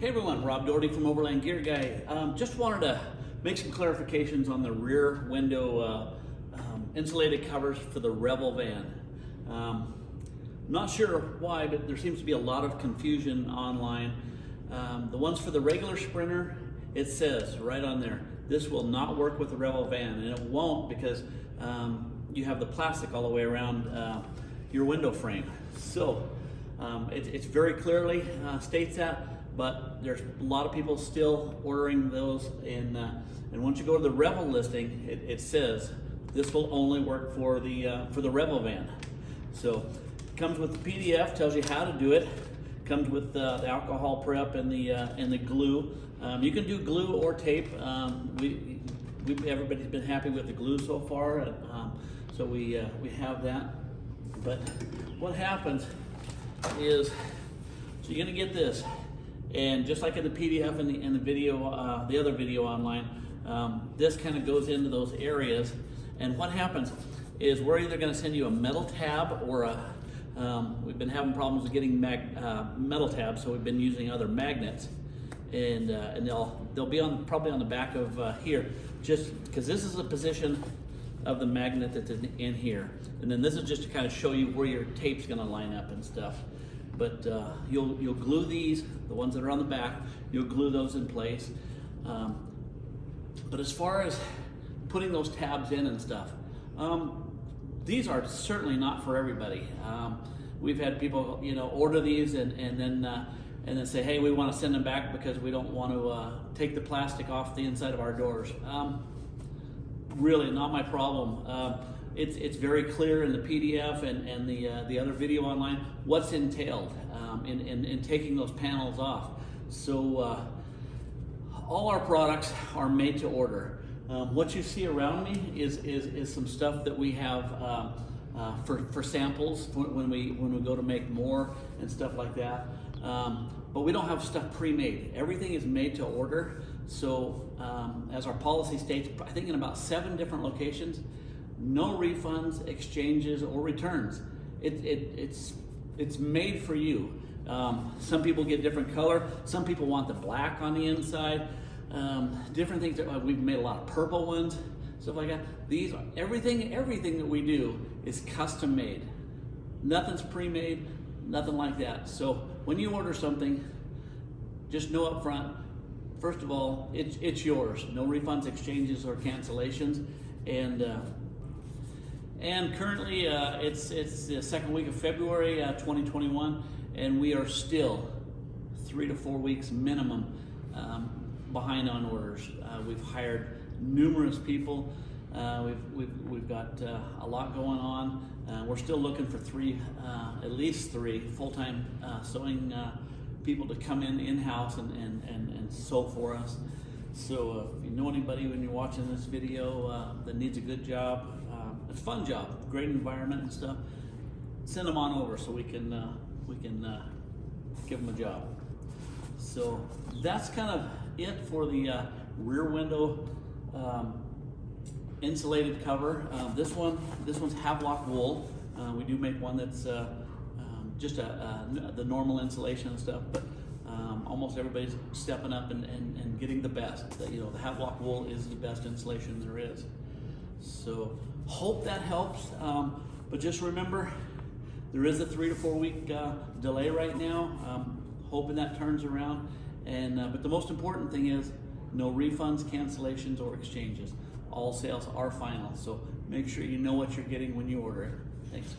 Hey everyone, Rob Doherty from Overland Gear Guy. Just wanted to make some clarifications on the rear window insulated covers for the Revel van. Not sure why, but there seems to be a lot of confusion online. The ones for the regular Sprinter, it says right on there, this will not work with the Revel van, and it won't because you have the plastic all the way around your window frame. So it's very clearly states that, but there's a lot of people still ordering those, and once you go to the Revel listing, it says this will only work for the Revel van. So it comes with the PDF, tells you how to do it. Comes with the alcohol prep and the glue. You can do glue or tape. Everybody's been happy with the glue so far, so we have that. But what happens is, so you're gonna get this, and just like in the PDF and the video, the other video online, this kind of goes into those areas. And what happens is we're either gonna send you a metal tab or we've been having problems with getting metal tabs, so we've been using other magnets, and they'll be probably on the back of here, just because this is the position of the magnet that's in here, and then this is just to kind of show you where your tape's going to line up and stuff. But you'll glue these, the ones that are on the back, you'll glue those in place. But as far as putting those tabs in and stuff, these are certainly not for everybody. We've had people, order these and then say, hey, we want to send them back because we don't want to take the plastic off the inside of our doors. Really not my problem. It's very clear in the PDF and the other video online what's entailed in taking those panels off. So all our products are made to order. What you see around me is some stuff that we have for samples when we go to make more and stuff like that. But we don't have stuff pre-made. Everything is made to order. So as our policy states, I think in about 7 different locations, no refunds, exchanges, or returns. It's made for you. Some people get different color. Some people want the black on the inside. Different things. We've made a lot of purple ones, stuff like that. These are everything that we do is custom made. Nothing's pre-made, nothing like that. So when you order something, just know up front, first of all, it's yours. No refunds, exchanges, or cancellations. And currently it's the second week of February 2021, and we are still 3 to 4 weeks minimum behind on orders. We've hired numerous people. We've got a lot going on. We're still looking for at least three full-time sewing people to come in-house and sew for us. So if you know anybody when you're watching this video that needs a good job, it's a fun job, great environment and stuff, send them on over so we can give them a job. So that's kind of it for the rear window insulated cover. This one's Havelock Wool. We do make one that's just the normal insulation and stuff, but almost everybody's stepping up and getting the best. The Havelock Wool is the best insulation there is. So hope that helps. But just remember, there is a 3 to 4 week delay right now. Hoping that turns around. But the most important thing is no refunds, cancellations, or exchanges. All sales are final, so make sure you know what you're getting when you order it. Thanks.